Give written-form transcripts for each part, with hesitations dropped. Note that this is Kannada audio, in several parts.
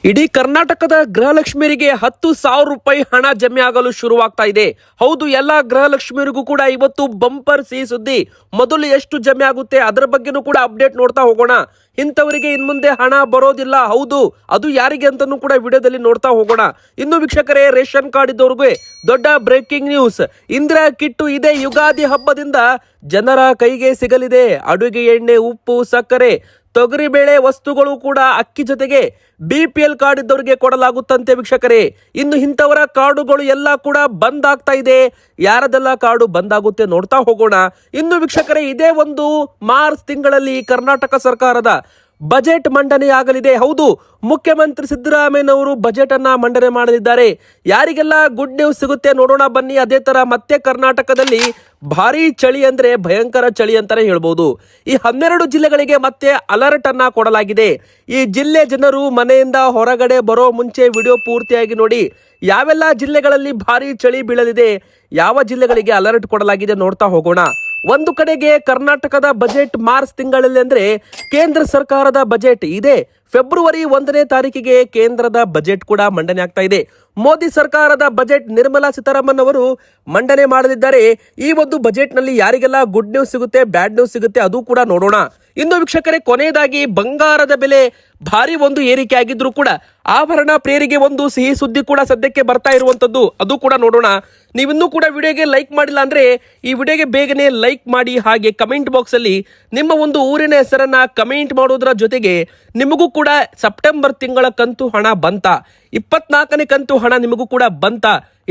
ಇಡೀ ಕರ್ನಾಟಕದ ಗೃಹಲಕ್ಷ್ಮಿಯರಿಗೆ 10,000 ರೂಪಾಯಿ ಹಣ ಜಮೆ ಆಗಲು ಶುರುವಾಗ್ತಾ ಇದೆ. ಹೌದು, ಎಲ್ಲಾ ಗೃಹಲಕ್ಷ್ಮಿಯರಿಗೂ ಕೂಡ ಇವತ್ತು ಬಂಪರ್ ಸಿಹಿ ಸುದ್ದಿ. ಮೊದಲು ಎಷ್ಟು ಜಮೆ ಆಗುತ್ತೆ ಅದರ ಬಗ್ಗೆನೂ ಕೂಡ ಅಪ್ಡೇಟ್ ನೋಡ್ತಾ ಹೋಗೋಣ. ಇಂಥವರಿಗೆ ಇನ್ಮುಂದೆ ಹಣ ಬರೋದಿಲ್ಲ. ಹೌದು, ಅದು ಯಾರಿಗೆ ಅಂತಾನೂ ಕೂಡ ವಿಡಿಯೋದಲ್ಲಿ ನೋಡ್ತಾ ಹೋಗೋಣ. ಇನ್ನು ವೀಕ್ಷಕರೇ, ರೇಷನ್ ಕಾರ್ಡ್ ಇದ್ದವ್ರಿಗೆ ದೊಡ್ಡ ಬ್ರೇಕಿಂಗ್ ನ್ಯೂಸ್. ಇಂದಿರಾ ಕಿಟ್ಟು ಇದೇ ಯುಗಾದಿ ಹಬ್ಬದಿಂದ ಜನರ ಕೈಗೆ ಸಿಗಲಿದೆ. ಅಡುಗೆ ಎಣ್ಣೆ, ಉಪ್ಪು, ಸಕ್ಕರೆ, ತೊಗರಿಬೇಳೆ ವಸ್ತುಗಳು ಕೂಡ ಅಕ್ಕಿ ಜೊತೆಗೆ BPL ಕಾರ್ಡ್ ಇದ್ದವರಿಗೆ ಕೊಡಲಾಗುತ್ತಂತೆ ವೀಕ್ಷಕರೇ. ಇನ್ನು ಇಂಥವರ ಕಾರ್ಡುಗಳು ಎಲ್ಲ ಕೂಡ ಬಂದ್ ಆಗ್ತಾ ಇದೆ. ಯಾರದೆಲ್ಲ ಕಾರ್ಡು ಬಂದ್ ಆಗುತ್ತೆ ನೋಡ್ತಾ ಹೋಗೋಣ. ಇನ್ನು ವೀಕ್ಷಕರೇ, ಇದೇ ಒಂದು ಮಾರ್ಚ್ ತಿಂಗಳಲ್ಲಿ ಕರ್ನಾಟಕ ಸರ್ಕಾರದ ಬಜೆಟ್ ಮಂಡನೆ ಆಗಲಿದೆ. ಹೌದು, ಮುಖ್ಯಮಂತ್ರಿ ಸಿದ್ದರಾಮಯ್ಯನವರು ಬಜೆಟ್ ಅನ್ನ ಮಂಡನೆ ಮಾಡಲಿದ್ದಾರೆ. ಯಾರಿಗೆಲ್ಲ ಗುಡ್ ನ್ಯೂಸ್ ಸಿಗುತ್ತೆ ನೋಡೋಣ ಬನ್ನಿ. ಅದೇ ತರ ಮತ್ತೆ ಕರ್ನಾಟಕದಲ್ಲಿ ಭಾರಿ ಚಳಿ ಅಂದ್ರೆ ಭಯಂಕರ ಚಳಿ ಅಂತಾನೆ ಹೇಳ್ಬೋದು. ಈ 12 ಜಿಲ್ಲೆಗಳಿಗೆ ಮತ್ತೆ ಅಲರ್ಟ್ ಅನ್ನ ಕೊಡಲಾಗಿದೆ. ಈ ಜಿಲ್ಲೆ ಜನರು ಮನೆಯಿಂದ ಹೊರಗಡೆ ಬರೋ ಮುಂಚೆ ವಿಡಿಯೋ ಪೂರ್ತಿಯಾಗಿ ನೋಡಿ. ಯಾವೆಲ್ಲ ಜಿಲ್ಲೆಗಳಲ್ಲಿ ಭಾರಿ ಚಳಿ ಬೀಳಲಿದೆ, ಯಾವ ಜಿಲ್ಲೆಗಳಿಗೆ ಅಲರ್ಟ್ ಕೊಡಲಾಗಿದೆ ನೋಡ್ತಾ ಹೋಗೋಣ. ಒಂದು ಕಡೆಗೆ ಕರ್ನಾಟಕದ ಬಜೆಟ್ ಮಾರ್ಚ್ ತಿಂಗಳಲ್ಲಿ ಅಂದ್ರೆ ಕೇಂದ್ರ ಸರ್ಕಾರದ ಬಜೆಟ್ ಇದೆ. ಫೆಬ್ರವರಿ 1ನೇ ತಾರೀಕಿಗೆ ಕೇಂದ್ರದ ಬಜೆಟ್ ಕೂಡ ಮಂಡನೆ ಆಗ್ತಾ ಇದೆ. ಮೋದಿ ಸರ್ಕಾರದ ಬಜೆಟ್ ನಿರ್ಮಲಾ ಸೀತಾರಾಮನ್ ಅವರು ಮಂಡನೆ ಮಾಡಲಿದ್ದಾರೆ. ಈ ಒಂದು ಬಜೆಟ್ ನಲ್ಲಿ ಯಾರಿಗೆಲ್ಲ ಗುಡ್ ನ್ಯೂಸ್ ಸಿಗುತ್ತೆ, ಬ್ಯಾಡ್ ನ್ಯೂಸ್ ಸಿಗುತ್ತೆ ಅದು ಕೂಡ ನೋಡೋಣ. ಇನ್ನು ವೀಕ್ಷಕರೇ, ಕೊನೆಯದಾಗಿ ಬಂಗಾರದ ಬೆಲೆ ಭಾರಿ ಒಂದು ಏರಿಕೆ ಆಗಿದ್ರು ಕೂಡ ಆಭರಣ ಪ್ರಿಯರಿಗೆ ಒಂದು ಸಿಹಿ ಸುದ್ದಿ ಕೂಡ ಸದ್ಯಕ್ಕೆ ಬರ್ತಾ ಇರುವಂತದ್ದು, ಅದು ಕೂಡ ನೋಡೋಣ. ನೀವಿನ್ನೂ ಕೂಡ ವಿಡಿಯೋಗೆ ಲೈಕ್ ಮಾಡಿಲ್ಲ ಅಂದ್ರೆ ಈ ವಿಡಿಯೋಗೆ ಬೇಗನೆ ಲೈಕ್ ಮಾಡಿ. ಹಾಗೆ ಕಮೆಂಟ್ ಬಾಕ್ಸ್ ಅಲ್ಲಿ ನಿಮ್ಮ ಒಂದು ಊರಿನ ಹೆಸರನ್ನ ಕಮೆಂಟ್ ಮಾಡೋದ್ರ ಜೊತೆಗೆ ನಿಮಗೂ ಕೂಡ ಸೆಪ್ಟೆಂಬರ್ ತಿಂಗಳ ಕಂತು ಹಣ ಬಂತ, 24ನೇ ಕಂತು ಹಣ ನಿಮಗೂ ಕೂಡ ಬಂತ,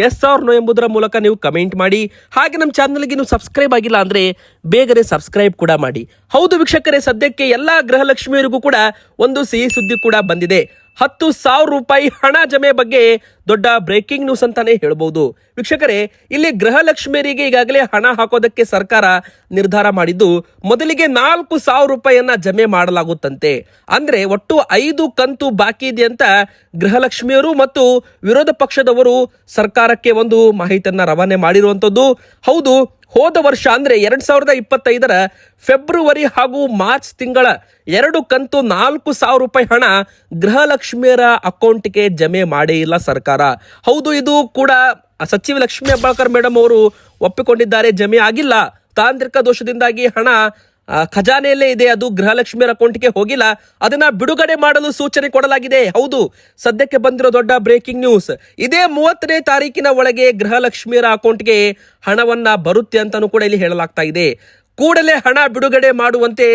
ಎಸ್ ಆರ್ ನೋ ಎಂಬುದರ ಮೂಲಕ ನೀವು ಕಮೆಂಟ್ ಮಾಡಿ. ಹಾಗೆ ನಮ್ಮ ಚಾನಲ್ಗೆ ನೀವು ಸಬ್ಸ್ಕ್ರೈಬ್ ಆಗಿಲ್ಲ ಅಂದ್ರೆ ಬೇಗನೆ ಸಬ್ಸ್ಕ್ರೈಬ್ ಕೂಡ ಮಾಡಿ. ಹೌದು ವೀಕ್ಷಕರೇ, ಸದ್ಯಕ್ಕೆ ಎಲ್ಲಾ ಗೃಹಲಕ್ಷ್ಮಿಯರಿಗೂ ಕೂಡ ಒಂದು ಸಿಹಿ ಸುದ್ದಿ ಕೂಡ ಬಂದಿದೆ. 10,000 ರೂಪಾಯಿ ಹಣ ಜಮೆ ಬಗ್ಗೆ ದೊಡ್ಡ ಬ್ರೇಕಿಂಗ್ ನ್ಯೂಸ್ ಅಂತಾನೆ ಹೇಳ್ಬಹುದು. ವೀಕ್ಷಕರೇ, ಇಲ್ಲಿ ಗೃಹಲಕ್ಷ್ಮಿಯರಿಗೆ ಈಗಾಗಲೇ ಹಣ ಹಾಕೋದಕ್ಕೆ ಸರ್ಕಾರ ನಿರ್ಧಾರ ಮಾಡಿದ್ದು, ಮೊದಲಿಗೆ 4,000 ರೂಪಾಯಿಯನ್ನ ಜಮೆ ಮಾಡಲಾಗುತ್ತಂತೆ. ಅಂದ್ರೆ ಒಟ್ಟು 5 ಕಂತು ಬಾಕಿ ಇದೆ ಅಂತ ಗೃಹಲಕ್ಷ್ಮಿಯರು ಮತ್ತು ವಿರೋಧ ಪಕ್ಷದವರು ಸರ್ಕಾರಕ್ಕೆ ಒಂದು ಮಾಹಿತಿಯನ್ನ ರವಾನೆ ಮಾಡಿರುವಂತದ್ದು. ಹೌದು, ಹೋದ ವರ್ಷ ಅಂದ್ರೆ 2025ರ ಫೆಬ್ರವರಿ ಹಾಗೂ ಮಾರ್ಚ್ ತಿಂಗಳ 2 ಕಂತು 4,000 ರೂಪಾಯಿ ಹಣ ಗೃಹಲಕ್ಷ್ಮಿಯರ ಅಕೌಂಟ್ಗೆ ಜಮೆ ಮಾಡೇ ಇಲ್ಲ ಸರ್ಕಾರ. ಹೌದು, ಇದು ಕೂಡ ಸಚಿವ ಲಕ್ಷ್ಮೀ ಹೆಬ್ಬಾಳ್ಕರ್ ಮೇಡಮ್ ಅವರು ಒಪ್ಪಿಕೊಂಡಿದ್ದಾರೆ. ಜಮೆ ಆಗಿಲ್ಲ, ತಾಂತ್ರಿಕ ದೋಷದಿಂದಾಗಿ ಹಣ ಖಜಾನೆಯಲ್ಲೇ ಇದೆ, ಅದು ಗೃಹಲಕ್ಷ್ಮಿಯರ ಅಕೌಂಟ್ಗೆ ಹೋಗಿಲ್ಲ. ಅದನ್ನ ಬಿಡುಗಡೆ ಮಾಡಲು ಸೂಚನೆ ಕೊಡಲಾಗಿದೆ. ಹೌದು, ಸದ್ಯಕ್ಕೆ ಬಂದಿರೋ ದೊಡ್ಡ ಬ್ರೇಕಿಂಗ್ ನ್ಯೂಸ್. ಇದೇ 30ನೇ ತಾರೀಕಿನ ಒಳಗೆ ಗೃಹಲಕ್ಷ್ಮಿಯರ ಅಕೌಂಟ್ಗೆ ಹಣವನ್ನ ಬರುತ್ತೆ ಅಂತಾನೂ ಕೂಡ ಇಲ್ಲಿ ಹೇಳಲಾಗ್ತಾ ಇದೆ. ಕೂಡಲೇ ಹಣ ಬಿಡುಗಡೆ ಮಾಡುವಂತೆ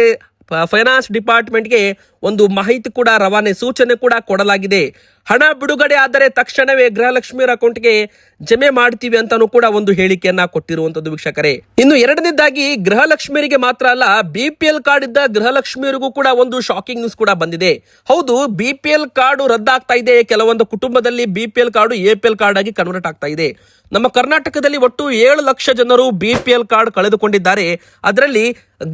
ಫೈನಾನ್ಸ್ ಡಿಪಾರ್ಟ್ಮೆಂಟ್ಗೆ ಒಂದು ಮಾಹಿತಿ ಕೂಡ ರವಾನೆ ಸೂಚನೆ ಕೂಡ ಕೊಡಲಾಗಿದೆ. ಹಣ ಬಿಡುಗಡೆ ಆದರೆ ತಕ್ಷಣವೇ ಗೃಹಲಕ್ಷ್ಮಿಯರ ಅಕೌಂಟ್ಗೆ ಜಮೆ ಮಾಡ್ತೀವಿ ಅಂತಾನೂ ಕೂಡ ಒಂದು ಹೇಳಿಕೆಯನ್ನ ಕೊಟ್ಟಿರುವಂತದ್ದು ವೀಕ್ಷಕರೇ. ಇನ್ನು ಎರಡನೇದಾಗಿ ಗೃಹಲಕ್ಷ್ಮಿಯರಿಗೆ ಮಾತ್ರ ಅಲ್ಲ, BPL ಕಾರ್ಡ್ ಇದ್ದ ಗೃಹಲಕ್ಷ್ಮಿಯರಿಗೂ ಕೂಡ ಒಂದು ಶಾಕಿಂಗ್ ನ್ಯೂಸ್ ಕೂಡ ಬಂದಿದೆ. ಹೌದು, BPL ಕಾರ್ಡ್ ರದ್ದಾಗ್ತಾ ಇದೆ. ಕೆಲವೊಂದು ಕುಟುಂಬದಲ್ಲಿ BPL ಕಾರ್ಡ್ APL ಕಾರ್ಡ್ ಆಗಿ ಕನ್ವರ್ಟ್ ಆಗ್ತಾ ಇದೆ. ನಮ್ಮ ಕರ್ನಾಟಕದಲ್ಲಿ ಒಟ್ಟು 7 ಲಕ್ಷ ಜನರು BPL ಕಾರ್ಡ್ ಕಳೆದುಕೊಂಡಿದ್ದಾರೆ. ಅದರಲ್ಲಿ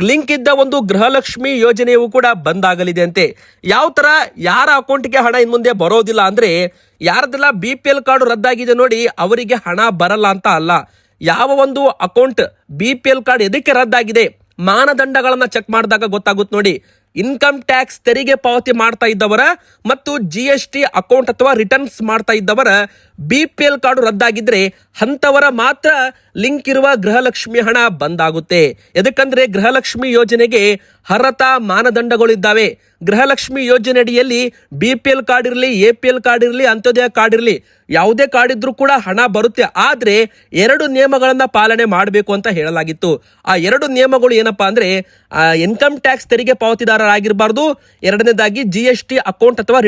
ಲಿಂಕ್ ಇದ್ದ ಒಂದು ಗೃಹಲಕ್ಷ್ಮಿ ಯೋಜನೆಯೂ ಕೂಡ ಬಂದ್ ಆಗಲಿದೆ ಅಂತೆ. ಯಾವ ತರ ಯಾರ ಅಕೌಂಟ್ಗೆ ಹಣ ಇನ್ ಮುಂದೆ ಬರೋದಿಲ್ಲ ಅಂದ್ರೆ, ಯಾರದೆಲ್ಲ BPL ಕಾರ್ಡ್ ರದ್ದಾಗಿದೆ ನೋಡಿ ಅವರಿಗೆ ಹಣ ಬರಲ್ಲ ಅಂತ ಅಲ್ಲ. ಯಾವ ಒಂದು ಅಕೌಂಟ್ BPL ಕಾರ್ಡ್ ಎದಕ್ಕೆ ರದ್ದಾಗಿದೆ, ಮಾನದಂಡಗಳನ್ನ ಚೆಕ್ ಮಾಡಿದಾಗ ಗೊತ್ತಾಗುತ್ತೆ ನೋಡಿ. ಇನ್ಕಮ್ ಟ್ಯಾಕ್ಸ್ ತೆರಿಗೆ ಪಾವತಿ ಮಾಡ್ತಾ ಇದ್ದವರ ಮತ್ತು GST ಅಕೌಂಟ್ ಅಥವಾ ರಿಟರ್ನ್ಸ್ ಮಾಡ್ತಾ ಇದ್ದವರ BPL ಕಾರ್ಡ್ ರದ್ದಾಗಿದ್ರೆ ಅಂತವರ ಮಾತ್ರ ಲಿಂಕ್ ಇರುವ ಗೃಹಲಕ್ಷ್ಮಿ ಹಣ ಬಂದಾಗುತ್ತೆ. ಎದಕ್ಕಂದ್ರೆ ಗೃಹಲಕ್ಷ್ಮಿ ಯೋಜನೆಗೆ ಅರ್ಹತಾ ಮಾನದಂಡಗಳಿದ್ದಾವೆ. ಗೃಹಲಕ್ಷ್ಮಿ ಯೋಜನೆ ಅಡಿಯಲ್ಲಿ BPL ಕಾರ್ಡ್ ಇರಲಿ, APL ಕಾರ್ಡ್ ಇರಲಿ, ಅಂತ್ಯೋದಯ ಕಾರ್ಡ್ ಇರಲಿ, ಯಾವುದೇ ಕಾರ್ಡ್ ಇದ್ರೂ ಕೂಡ ಹಣ ಬರುತ್ತೆ. ಆದ್ರೆ 2 ನಿಯಮಗಳನ್ನ ಪಾಲನೆ ಮಾಡಬೇಕು ಅಂತ ಹೇಳಲಾಗಿತ್ತು. ಆ 2 ನಿಯಮಗಳು ಏನಪ್ಪಾ ಅಂದ್ರೆ, ಇನ್ಕಮ್ ಟ್ಯಾಕ್ಸ್ ತೆರಿಗೆ ಪಾವತಿದಾರರಾಗಿರಬಾರ್ದು, ಎರಡನೇದಾಗಿ GST ಅಕೌಂಟ್ ಅಥವಾ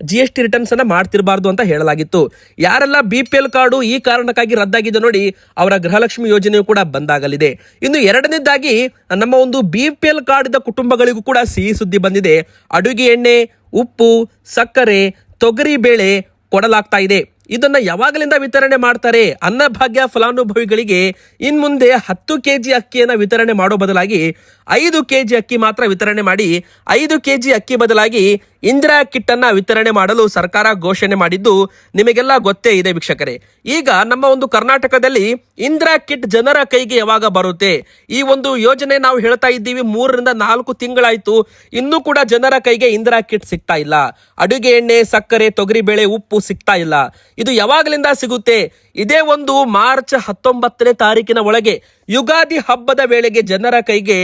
GST ರಿಟರ್ನ್ಸ್ ಅನ್ನ ಮಾಡ್ತಿರಬಾರ್ದು ಅಂತ ಹೇಳಲಾಗಿತ್ತು. ಯಾರೆಲ್ಲ BPL ಕಾರ್ಡು ಈ ಕಾರಣಕ್ಕಾಗಿ ರದ್ದಾಗಿದೆ ನೋಡಿ, ಅವರ ಗೃಹಲಕ್ಷ್ಮಿ ಯೋಜನೆಯು ಕೂಡ ಬಂದಾಗಲಿದೆ. ಇನ್ನು ಎರಡನೇದಾಗಿ ನಮ್ಮ ಒಂದು BPL ಕಾರ್ಡ್ ಇದ್ದ ಕುಟುಂಬಗಳಿಗೂ ಕೂಡ ಸಿಹಿ ಸುದ್ದಿ ಬಂದಿದೆ. ಅಡುಗೆ ಎಣ್ಣೆ, ಉಪ್ಪು, ಸಕ್ಕರೆ, ತೊಗರಿ ಬೇಳೆ ಕೊಡಲಾಗ್ತಾ ಇದೆ. ಇದನ್ನ ಯಾವಾಗಲಿಂದ ವಿತರಣೆ ಮಾಡ್ತಾರೆ, ಅನ್ನಭಾಗ್ಯ ಫಲಾನುಭವಿಗಳಿಗೆ ಇನ್ ಮುಂದೆ 10 kg ಅಕ್ಕಿಯನ್ನ ವಿತರಣೆ ಮಾಡೋ ಬದಲಾಗಿ 5 kg ಅಕ್ಕಿ ಮಾತ್ರ ವಿತರಣೆ ಮಾಡಿ, 5 kg ಅಕ್ಕಿ ಬದಲಾಗಿ ಇಂದಿರಾ ಕಿಟ್ ಅನ್ನ ವಿತರಣೆ ಮಾಡಲು ಸರ್ಕಾರ ಘೋಷಣೆ ಮಾಡಿದ್ದು ನಿಮಗೆಲ್ಲ ಗೊತ್ತೇ ಇದೆ ವೀಕ್ಷಕರೇ. ಈಗ ನಮ್ಮ ಒಂದು ಕರ್ನಾಟಕದಲ್ಲಿ ಇಂದಿರಾ ಕಿಟ್ ಜನರ ಕೈಗೆ ಯಾವಾಗ ಬರುತ್ತೆ? ಈ ಒಂದು ಯೋಜನೆ ನಾವು ಹೇಳ್ತಾ ಇದ್ದೀವಿ 3 ರಿಂದ 4 ತಿಂಗಳಾಯ್ತು, ಇನ್ನೂ ಕೂಡ ಜನರ ಕೈಗೆ ಇಂದಿರಾ ಕಿಟ್ ಸಿಗ್ತಾ ಇಲ್ಲ. ಅಡುಗೆ ಎಣ್ಣೆ, ಸಕ್ಕರೆ, ತೊಗರಿಬೇಳೆ, ಉಪ್ಪು ಸಿಗ್ತಾ ಇಲ್ಲ. ಇದು ಯಾವಾಗಲಿಂದ ಸಿಗುತ್ತೆ? ಇದೇ ಒಂದು ಮಾರ್ಚ್ 19ನೇ ತಾರೀಕಿನ ಒಳಗೆ ಯುಗಾದಿ ಹಬ್ಬದ ವೇಳೆಗೆ ಜನರ ಕೈಗೆ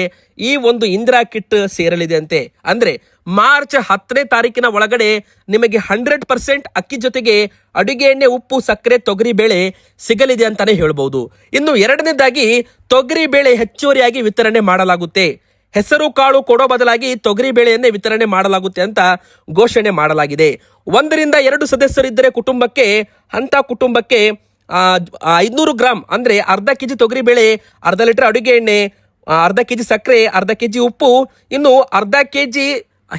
ಈ ಒಂದು ಇಂದಿರಾ ಕಿಟ್ ಸೇರಲಿದೆ ಅಂತೆ. ಅಂದ್ರೆ ಮಾರ್ಚ್ 10ನೇ ತಾರೀಕಿನ ಒಳಗಡೆ ನಿಮಗೆ 100% ಅಕ್ಕಿ ಜೊತೆಗೆ ಅಡುಗೆ ಎಣ್ಣೆ, ಉಪ್ಪು, ಸಕ್ಕರೆ, ತೊಗರಿ ಬೇಳೆ ಸಿಗಲಿದೆ ಅಂತಾನೆ ಹೇಳ್ಬಹುದು. ಇನ್ನು ಎರಡನೇದಾಗಿ ತೊಗರಿ ಬೇಳೆ ಹೆಚ್ಚುವರಿಯಾಗಿ ವಿತರಣೆ ಮಾಡಲಾಗುತ್ತೆ. ಹೆಸರು ಕಾಳು ಕೊಡೋ ಬದಲಾಗಿ ತೊಗರಿ ಬೇಳೆಯನ್ನೇ ವಿತರಣೆ ಮಾಡಲಾಗುತ್ತೆ ಅಂತ ಘೋಷಣೆ ಮಾಡಲಾಗಿದೆ. 1 ರಿಂದ 2 ಸದಸ್ಯರಿದ್ದರೆ ಕುಟುಂಬಕ್ಕೆ, ಅಂತ ಕುಟುಂಬಕ್ಕೆ 500 ಗ್ರಾಂ ಅಂದ್ರೆ ಅರ್ಧ ಕೆಜಿ ತೊಗರಿ ಬೇಳೆ, ಅರ್ಧ ಲೀಟರ್ ಅಡುಗೆ ಎಣ್ಣೆ, ಅರ್ಧ ಕೆಜಿ ಸಕ್ಕರೆ, ಅರ್ಧ ಕೆಜಿ ಉಪ್ಪು, ಇನ್ನು ಅರ್ಧ ಕೆಜಿ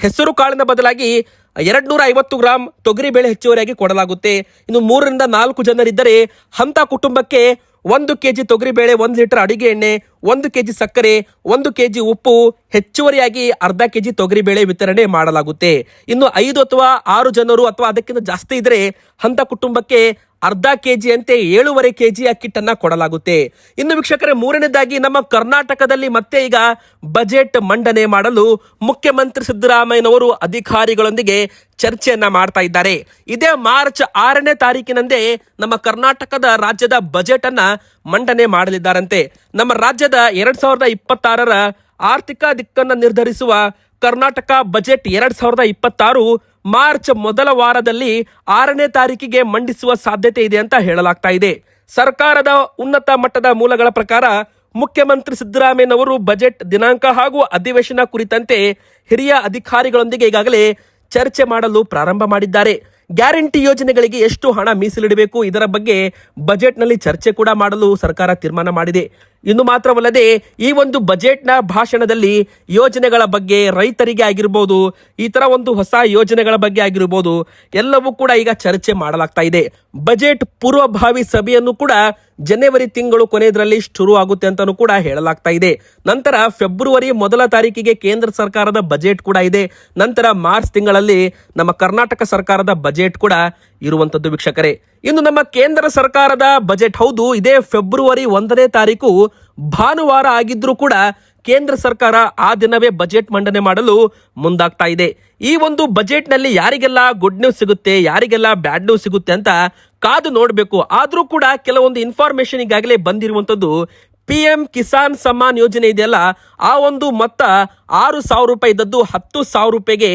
ಹೆಸರು ಕಾಳಿನ ಬದಲಾಗಿ 250 ಗ್ರಾಂ ತೊಗರಿ ಬೇಳೆ ಹೆಚ್ಚುವರಿಯಾಗಿ ಕೊಡಲಾಗುತ್ತೆ. ಇನ್ನು 3 ರಿಂದ 4 ಜನರಿದ್ದರೆ ಅಂತ ಕುಟುಂಬಕ್ಕೆ 1 ಕೆಜಿ ತೊಗರಿ ಬೇಳೆ, 1 ಲೀಟರ್ ಅಡುಗೆ ಎಣ್ಣೆ, 1 ಕೆಜಿ ಸಕ್ಕರೆ, 1 ಕೆಜಿ ಉಪ್ಪು, ಹೆಚ್ಚುವರಿಯಾಗಿ ಅರ್ಧ ಕೆಜಿ ತೊಗರಿ ಬೇಳೆ ವಿತರಣೆ ಮಾಡಲಾಗುತ್ತೆ. ಇನ್ನು 5 ಅಥವಾ 6 ಜನರು ಅಥವಾ ಅದಕ್ಕಿಂತ ಜಾಸ್ತಿ ಇದ್ರೆ ಅಂತ ಕುಟುಂಬಕ್ಕೆ ಅರ್ಧ ಕೆಜಿ ಅಂತೆ 7.5 ಕೆಜಿ ಕಿಟ್ಟನ್ನ ಕೊಡಲಾಗುತ್ತೆ. ಇನ್ನು ವೀಕ್ಷಕರೇ, ಮೂರನೇದಾಗಿ ನಮ್ಮ ಕರ್ನಾಟಕದಲ್ಲಿ ಮತ್ತೆ ಈಗ ಬಜೆಟ್ ಮಂಡನೆ ಮಾಡಲು ಮುಖ್ಯಮಂತ್ರಿ ಸಿದ್ದರಾಮಯ್ಯನವರು ಅಧಿಕಾರಿಗಳೊಂದಿಗೆ ಚರ್ಚೆಯನ್ನ ಮಾಡ್ತಾ ಇದ್ದಾರೆ. ಇದೇ ಮಾರ್ಚ್ 6ನೇ ತಾರೀಕಿನಂದೇ ನಮ್ಮ ಕರ್ನಾಟಕದ ರಾಜ್ಯದ ಬಜೆಟ್ ಅನ್ನ ಮಂಡನೆ ಮಾಡಲಿದ್ದಾರಂತೆ. ನಮ್ಮ ರಾಜ್ಯದ 2026ರ ಆರ್ಥಿಕ ದಿಕ್ಕನ್ನು ನಿರ್ಧರಿಸುವ ಕರ್ನಾಟಕ ಬಜೆಟ್ 2026 ಮಾರ್ಚ್ ಮೊದಲ ವಾರದಲ್ಲಿ 6ನೇ ತಾರೀಕಿಗೆ ಮಂಡಿಸುವ ಸಾಧ್ಯತೆ ಇದೆ ಅಂತ ಹೇಳಲಾಗ್ತಾ ಇದೆ. ಸರ್ಕಾರದ ಉನ್ನತ ಮಟ್ಟದ ಮೂಲಗಳ ಪ್ರಕಾರ ಮುಖ್ಯಮಂತ್ರಿ ಸಿದ್ದರಾಮಯ್ಯನವರು ಬಜೆಟ್ ದಿನಾಂಕ ಹಾಗೂ ಅಧಿವೇಶನ ಕುರಿತಂತೆ ಹಿರಿಯ ಅಧಿಕಾರಿಗಳೊಂದಿಗೆ ಈಗಾಗಲೇ ಚರ್ಚೆ ಮಾಡಲು ಪ್ರಾರಂಭ ಮಾಡಿದ್ದಾರೆ. ಗ್ಯಾರಂಟಿ ಯೋಜನೆಗಳಿಗೆ ಎಷ್ಟು ಹಣ ಮೀಸಲಿಡಬೇಕು ಇದರ ಬಗ್ಗೆ ಬಜೆಟ್ನಲ್ಲಿ ಚರ್ಚೆ ಕೂಡ ಮಾಡಲು ಸರ್ಕಾರ ತೀರ್ಮಾನ ಮಾಡಿದೆ. ಇನ್ನು ಮಾತ್ರವಲ್ಲದೆ ಈ ಒಂದು ಬಜೆಟ್ನ ಭಾಷಣದಲ್ಲಿ ಯೋಜನೆಗಳ ಬಗ್ಗೆ, ರೈತರಿಗೆ ಆಗಿರ್ಬೋದು, ಈ ತರ ಒಂದು ಹೊಸ ಯೋಜನೆಗಳ ಬಗ್ಗೆ ಆಗಿರ್ಬೋದು, ಎಲ್ಲವೂ ಕೂಡ ಈಗ ಚರ್ಚೆ ಮಾಡಲಾಗ್ತಾ ಇದೆ. ಬಜೆಟ್ ಪೂರ್ವಭಾವಿ ಸಭೆಯನ್ನು ಕೂಡ ಜನವರಿ ತಿಂಗಳು ಕೊನೆಯದರಲ್ಲಿ ಶುರು ಆಗುತ್ತೆ ಅಂತಾನೂ ಕೂಡ ಹೇಳಲಾಗ್ತಾ ಇದೆ. ನಂತರ ಫೆಬ್ರವರಿ 1ರ ತಾರೀಕಿಗೆ ಕೇಂದ್ರ ಸರ್ಕಾರದ ಬಜೆಟ್ ಕೂಡ ಇದೆ. ನಂತರ ಮಾರ್ಚ್ ತಿಂಗಳಲ್ಲಿ ನಮ್ಮ ಕರ್ನಾಟಕ ಸರ್ಕಾರದ ಬಜೆಟ್ ಕೂಡ ಇರುವಂತದ್ದು ವೀಕ್ಷಕರೇ. ಇನ್ನು ನಮ್ಮ ಕೇಂದ್ರ ಸರ್ಕಾರದ ಬಜೆಟ್, ಹೌದು, ಇದೇ ಫೆಬ್ರವರಿ 1ನೇ ತಾರೀಕು ಭಾನುವಾರ ಆಗಿದ್ರೂ ಕೂಡ ಕೇಂದ್ರ ಸರ್ಕಾರ ಆ ದಿನವೇ ಬಜೆಟ್ ಮಂಡನೆ ಮಾಡಲು ಮುಂದಾಗ್ತಾ ಇದೆ. ಈ ಒಂದು ಬಜೆಟ್ ನಲ್ಲಿ ಯಾರಿಗೆಲ್ಲ ಗುಡ್ ನ್ಯೂಸ್ ಸಿಗುತ್ತೆ, ಯಾರಿಗೆಲ್ಲ ಬ್ಯಾಡ್ ನ್ಯೂಸ್ ಸಿಗುತ್ತೆ ಅಂತ ಕಾದು ನೋಡಬೇಕು. ಆದ್ರೂ ಕೂಡ ಕೆಲವೊಂದು ಇನ್ಫಾರ್ಮೇಶನ್ ಈಗಾಗಲೇ ಬಂದಿರುವಂತದ್ದು. PM ಕಿಸಾನ್ ಸಮ್ಮಾನ್ ಯೋಜನೆ ಇದೆಯಲ್ಲ, ಆ ಒಂದು ಮೊತ್ತ 6,000 ರೂಪಾಯಿ ಇದ್ದದ್ದು 10,000 ರೂಪಾಯಿಗೆ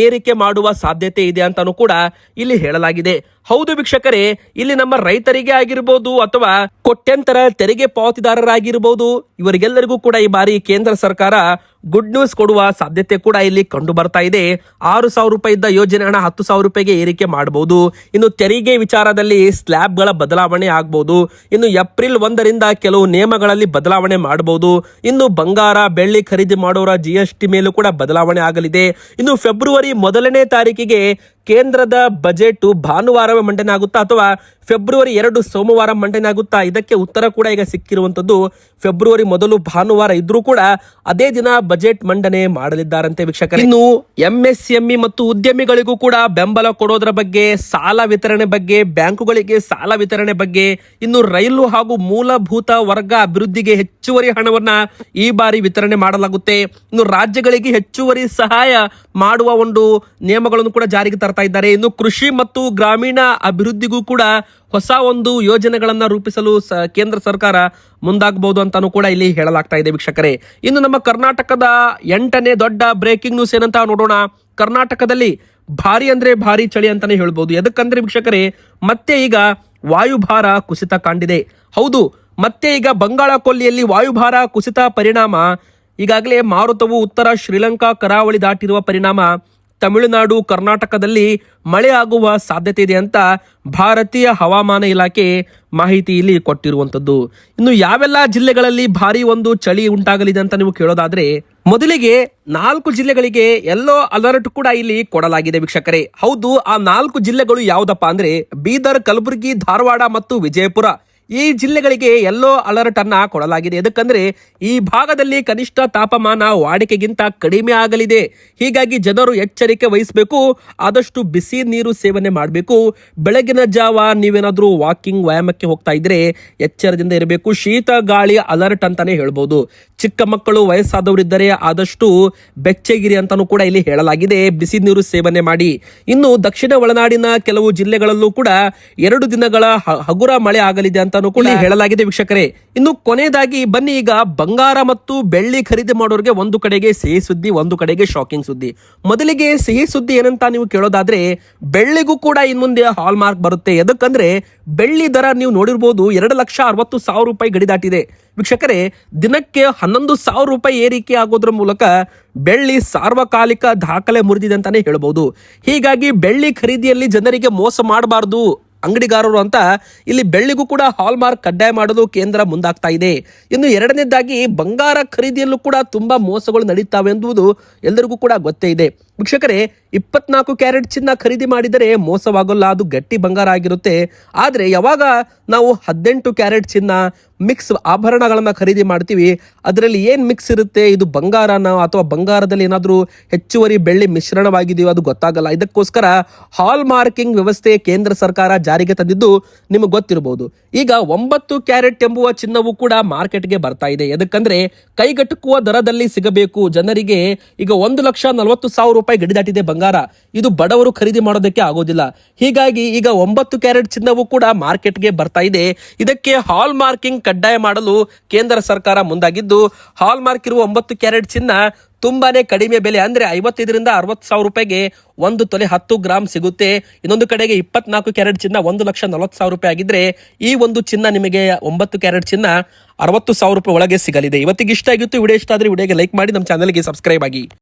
ಏರಿಕೆ ಮಾಡುವ ಸಾಧ್ಯತೆ ಇದೆ ಅಂತಾನೂ ಕೂಡ ಇಲ್ಲಿ ಹೇಳಲಾಗಿದೆ. ಹೌದು ವೀಕ್ಷಕರೇ, ಇಲ್ಲಿ ನಮ್ಮ ರೈತರಿಗೆ ಆಗಿರ್ಬೋದು ಅಥವಾ ಕೋಟ್ಯಂತರ ತೆರಿಗೆ ಪಾವತಿದಾರರಾಗಿರ್ಬೋದು, ಇವರಿಗೆಲ್ಲರಿಗೂ ಕೂಡ ಈ ಬಾರಿ ಕೇಂದ್ರ ಸರ್ಕಾರ ಗುಡ್ ನ್ಯೂಸ್ ಕೊಡುವ ಸಾಧ್ಯತೆ ಕೂಡ ಇಲ್ಲಿ ಕಂಡು ಬರ್ತಾ ಇದೆ. 6,000 ರೂಪಾಯಿ ಇದ್ದ ಯೋಜನೆ ಹಣ 10,000 ರೂಪಾಯಿಗೆ ಏರಿಕೆ ಮಾಡಬಹುದು. ಇನ್ನು ತೆರಿಗೆ ವಿಚಾರದಲ್ಲಿ ಸ್ಲ್ಯಾಬ್ಗಳ ಬದಲಾವಣೆ ಆಗಬಹುದು. ಇನ್ನು ಏಪ್ರಿಲ್ 1ರಿಂದ ಕೆಲವು ನಿಯಮಗಳಲ್ಲಿ ಬದಲಾವಣೆ ಮಾಡಬಹುದು. ಇನ್ನು ಬಂಗಾರ, ಬೆಳ್ಳಿ ಖರೀದಿ ಮಾಡೋರ GST ಮೇಲೂ ಕೂಡ ಬದಲಾವಣೆ ಆಗಲಿದೆ. ಇನ್ನು ಫೆಬ್ರವರಿ 1ನೇ ತಾರೀಕಿಗೆ ಕೇಂದ್ರದ ಬಜೆಟ್ ಭಾನುವಾರವೇ ಮಂಡನೆ ಆಗುತ್ತಾ ಅಥವಾ ಫೆಬ್ರವರಿ 2 ಸೋಮವಾರ ಮಂಡನೆ ಆಗುತ್ತಾ? ಇದಕ್ಕೆ ಉತ್ತರ ಕೂಡ ಈಗ ಸಿಕ್ಕಿರುವಂತದ್ದು. ಫೆಬ್ರವರಿ 1 ಭಾನುವಾರ ಇದ್ರೂ ಕೂಡ ಅದೇ ದಿನ ಬಜೆಟ್ ಮಂಡನೆ ಮಾಡಲಿದ್ದಾರಂತೆ ವೀಕ್ಷಕರೇ. ಇನ್ನು MSME ಮತ್ತು ಉದ್ಯಮಿಗಳಿಗೂ ಕೂಡ ಬೆಂಬಲ ಕೊಡೋದ್ರ ಬಗ್ಗೆ, ಸಾಲ ವಿತರಣೆ ಬಗ್ಗೆ, ಬ್ಯಾಂಕುಗಳಿಗೆ ಸಾಲ ವಿತರಣೆ ಬಗ್ಗೆ, ಇನ್ನು ರೈಲು ಹಾಗೂ ಮೂಲಭೂತ ವರ್ಗ ಅಭಿವೃದ್ಧಿಗೆ ಹೆಚ್ಚುವರಿ ಹಣವನ್ನ ಈ ಬಾರಿ ವಿತರಣೆ ಮಾಡಲಾಗುತ್ತೆ. ಇನ್ನು ರಾಜ್ಯಗಳಿಗೆ ಹೆಚ್ಚುವರಿ ಸಹಾಯ ಮಾಡುವ ಒಂದು ನಿಯಮಗಳನ್ನು ಕೂಡ ಜಾರಿಗೆ ತರ್ತಾ ಇದ್ದಾರೆ. ಇನ್ನು ಕೃಷಿ ಮತ್ತು ಗ್ರಾಮೀಣ ಅಭಿವೃದ್ಧಿಗೂ ಕೂಡ ಹೊಸ ಒಂದು ಯೋಜನೆಗಳನ್ನ ರೂಪಿಸಲು ಕೇಂದ್ರ ಸರ್ಕಾರ ಮುಂದಾಗಬಹುದು ಅಂತಾನೂ ಕೂಡ ಇಲ್ಲಿ ಹೇಳಲಾಗ್ತಾ ಇದೆ ವೀಕ್ಷಕರೇ. ಇನ್ನು ನಮ್ಮ ಕರ್ನಾಟಕದ 8ನೇ ದೊಡ್ಡ ಬ್ರೇಕಿಂಗ್ ನ್ಯೂಸ್ ಏನಂತ ನೋಡೋಣ. ಕರ್ನಾಟಕದಲ್ಲಿ ಭಾರಿ ಅಂದ್ರೆ ಭಾರಿ ಚಳಿ ಅಂತಾನೆ ಹೇಳ್ಬೋದು. ಎದಕ್ಕಂದ್ರೆ ವೀಕ್ಷಕರೇ, ಮತ್ತೆ ಈಗ ವಾಯುಭಾರ ಕುಸಿತ ಕಂಡಿದೆ. ಹೌದು, ಮತ್ತೆ ಈಗ ಬಂಗಾಳ ಕೊಲ್ಲಿಯಲ್ಲಿ ವಾಯುಭಾರ ಕುಸಿತ ಪರಿಣಾಮ ಈಗಾಗಲೇ ಮಾರುತವು ಉತ್ತರ ಶ್ರೀಲಂಕಾ ಕರಾವಳಿ ದಾಟಿರುವ ಪರಿಣಾಮ ತಮಿಳುನಾಡು, ಕರ್ನಾಟಕದಲ್ಲಿ ಮಳೆ ಆಗುವ ಸಾಧ್ಯತೆ ಇದೆ ಅಂತ ಭಾರತೀಯ ಹವಾಮಾನ ಇಲಾಖೆ ಮಾಹಿತಿ ಇಲ್ಲಿ ಕೊಟ್ಟಿರುವಂತದ್ದು. ಇನ್ನು ಯಾವೆಲ್ಲ ಜಿಲ್ಲೆಗಳಲ್ಲಿ ಭಾರಿ ಒಂದು ಚಳಿ ಉಂಟಾಗಲಿದೆ ಅಂತ ನೀವು ಕೇಳೋದಾದ್ರೆ, ಮೊದಲಿಗೆ 4 ಜಿಲ್ಲೆಗಳಿಗೆ ಯೆಲ್ಲೋ ಅಲರ್ಟ್ ಕೂಡ ಇಲ್ಲಿ ಕೊಡಲಾಗಿದೆ ವೀಕ್ಷಕರೇ. ಹೌದು, ಆ 4 ಜಿಲ್ಲೆಗಳು ಯಾವುದಪ್ಪ ಅಂದ್ರೆ ಬೀದರ್, ಕಲಬುರಗಿ, ಧಾರವಾಡ ಮತ್ತು ವಿಜಯಪುರ. ಈ ಜಿಲ್ಲೆಗಳಿಗೆ ಯೆಲ್ಲೋ ಅಲರ್ಟ್ ಅನ್ನ ಕೊಡಲಾಗಿದೆ. ಯಾಕಂದ್ರೆ ಈ ಭಾಗದಲ್ಲಿ ಕನಿಷ್ಠ ತಾಪಮಾನ ವಾಡಿಕೆಗಿಂತ ಕಡಿಮೆ ಆಗಲಿದೆ. ಹೀಗಾಗಿ ಜನರು ಎಚ್ಚರಿಕೆ ವಹಿಸಬೇಕು. ಆದಷ್ಟು ಬಿಸಿ ನೀರು ಸೇವನೆ ಮಾಡಬೇಕು. ಬೆಳಗಿನ ಜಾವ ನೀವೇನಾದ್ರೂ ವಾಕಿಂಗ್ ವ್ಯಾಯಾಮಕ್ಕೆ ಹೋಗ್ತಾ ಇದ್ರೆ ಎಚ್ಚರದಿಂದ ಇರಬೇಕು. ಶೀತ ಗಾಳಿ ಅಲರ್ಟ್ ಅಂತಾನೆ ಹೇಳ್ಬೋದು. ಚಿಕ್ಕ ಮಕ್ಕಳು ವಯಸ್ಸಾದವರಿದ್ದರೆ ಆದಷ್ಟು ಬೆಚ್ಚಗಿರಿ ಅಂತಾನೂ ಕೂಡ ಇಲ್ಲಿ ಹೇಳಲಾಗಿದೆ. ಬಿಸಿ ನೀರು ಸೇವನೆ ಮಾಡಿ. ಇನ್ನು ದಕ್ಷಿಣ ಒಳನಾಡಿನ ಕೆಲವು ಜಿಲ್ಲೆಗಳಲ್ಲೂ ಕೂಡ 2 ದಿನಗಳ ಹಗುರ ಮಳೆ ಆಗಲಿದೆ ಅಂತಾನೂ ಕೂಡ ಹೇಳಲಾಗಿದೆ ವೀಕ್ಷಕರೇ. ಇನ್ನು ಕೊನೆಯದಾಗಿ ಬನ್ನಿ ಈಗ ಬಂಗಾರ ಮತ್ತು ಬೆಳ್ಳಿ ಖರೀದಿ ಮಾಡೋರಿಗೆ ಒಂದು ಕಡೆಗೆ ಸಿಹಿ ಸುದ್ದಿ, ಒಂದು ಕಡೆಗೆ ಶಾಕಿಂಗ್ ಸುದ್ದಿ. ಮೊದಲಿಗೆ ಸಿಹಿ ಸುದ್ದಿ ಏನಂತ ನೀವು ಕೇಳೋದಾದ್ರೆ ಬೆಳ್ಳಿಗೂ ಕೂಡ ಇನ್ಮುಂದೆ ಹಾಲ್ ಮಾರ್ಕ್ ಬರುತ್ತೆ. ಎದಕ್ಕಂದ್ರೆ ಬೆಳ್ಳಿ ದರ ನೀವು ನೋಡಿರ್ಬೋದು 2,60,000 ರೂಪಾಯಿ ಗಡಿ ದಾಟಿದೆ ವೀಕ್ಷಕರೇ. ದಿನಕ್ಕೆ 11,000 ರೂಪಾಯಿ ಏರಿಕೆ ಆಗೋದ್ರ ಮೂಲಕ ಬೆಳ್ಳಿ ಸಾರ್ವಕಾಲಿಕ ದಾಖಲೆ ಮುರಿದಿದೆ ಅಂತಾನೆ ಹೇಳ್ಬೋದು. ಹೀಗಾಗಿ ಬೆಳ್ಳಿ ಖರೀದಿಯಲ್ಲಿ ಜನರಿಗೆ ಮೋಸ ಮಾಡಬಾರ್ದು ಅಂಗಡಿಗಾರರು ಅಂತ ಇಲ್ಲಿ ಬೆಳ್ಳಿಗೂ ಕೂಡ ಹಾಲ್ ಮಾರ್ಕ್ ಕಡ್ಡಾಯ ಮಾಡಲು ಕೇಂದ್ರ ಮುಂದಾಗ್ತಾ ಇದೆ. ಇನ್ನು ಎರಡನೇದಾಗಿ ಬಂಗಾರ ಖರೀದಿಯಲ್ಲೂ ಕೂಡ ತುಂಬಾ ಮೋಸಗಳು ನಡೀತಾವೆ ಎಂಬುದು ಎಲ್ಲರಿಗೂ ಕೂಡ ಗೊತ್ತೇ ಇದೆ ವೀಕ್ಷಕರೇ. 24 ಕ್ಯಾರೆಟ್ ಚಿನ್ನ ಖರೀದಿ ಮಾಡಿದರೆ ಮೋಸವಾಗಲ್ಲ, ಅದು ಗಟ್ಟಿ ಬಂಗಾರ ಆಗಿರುತ್ತೆ. ಆದರೆ ಯಾವಾಗ ನಾವು 18 ಕ್ಯಾರೆಟ್ ಚಿನ್ನ ಮಿಕ್ಸ್ ಆಭರಣಗಳನ್ನ ಖರೀದಿ ಮಾಡ್ತೀವಿ, ಅದರಲ್ಲಿ ಏನು ಮಿಕ್ಸ್ ಇರುತ್ತೆ, ಇದು ಬಂಗಾರನ ಅಥವಾ ಬಂಗಾರದಲ್ಲಿ ಏನಾದರೂ ಹೆಚ್ಚುವರಿ ಬೆಳ್ಳಿ ಮಿಶ್ರಣವಾಗಿದೆಯೋ ಅದು ಗೊತ್ತಾಗಲ್ಲ. ಇದಕ್ಕೋಸ್ಕರ ಹಾಲ್ ಮಾರ್ಕಿಂಗ್ ವ್ಯವಸ್ಥೆ ಕೇಂದ್ರ ಸರ್ಕಾರ ಜಾರಿಗೆ ತಂದಿದ್ದು ನಿಮಗೆ ಗೊತ್ತಿರಬಹುದು. ಈಗ 9 ಕ್ಯಾರೆಟ್ ಎಂಬುವ ಚಿನ್ನವೂ ಕೂಡ ಮಾರ್ಕೆಟ್ಗೆ ಬರ್ತಾ ಇದೆ. ಎದಕ್ಕಂದ್ರೆ ಕೈಗೆಟುಕುವ ದರದಲ್ಲಿ ಸಿಗಬೇಕು ಜನರಿಗೆ. ಈಗ 1,40,000 ರೂಪಾಯಿ ಗಡಿ ದಾಟಿದೆ ಬಂಗಾರ. ಇದು ಬಡವರು ಖರೀದಿ ಮಾಡೋದಕ್ಕೆ ಆಗೋದಿಲ್ಲ. ಹೀಗಾಗಿ ಈಗ 9 ಕ್ಯಾರೆಟ್ ಚಿನ್ನವೂ ಕೂಡ ಮಾರ್ಕೆಟ್ಗೆ ಬರ್ತಾ ಇದೆ. ಇದಕ್ಕೆ ಹಾಲ್ ಮಾರ್ಕಿಂಗ್ ಕಡ್ಡಾಯ ಮಾಡಲು ಕೇಂದ್ರ ಸರ್ಕಾರ ಮುಂದಾಗಿದ್ದು, ಹಾಲ್ ಮಾರ್ಕ್ ಇರುವ 9 ಕ್ಯಾರೆಟ್ ಚಿನ್ನ ತುಂಬಾನೇ ಕಡಿಮೆ ಬೆಲೆ, ಅಂದ್ರೆ 55,000 ರಿಂದ 60,000 ರೂಪಾಯಿಗೆ 1 ತೊಲೆ 10 ಗ್ರಾಮ್ ಸಿಗುತ್ತೆ. ಇನ್ನೊಂದು ಕಡೆಗೆ 24 ಕ್ಯಾರೆಟ್ ಚಿನ್ನ 1,40,000 ರೂಪಾಯಿ ಆಗಿದ್ರೆ ಈ ಒಂದು ಚಿನ್ನ ನಿಮಗೆ 9 ಕ್ಯಾರೆಟ್ ಚಿನ್ನ 60,000 ರೂಪಾಯಿ ಒಳಗೆ ಸಿಗಲಿದೆ. ಇವತ್ತಿಗೆ ಇಷ್ಟ ಆಗಿತ್ತು ವಿಡಿಯೋ. ಇಷ್ಟ ಆದ್ರೆ ವಿಡಿಯೋಗೆ ಲೈಕ್ ಮಾಡಿ, ನಮ್ಮ ಚಾನಲ್ಗೆ ಸಬ್ಸ್ಕ್ರೈಬ್ ಆಗಿ.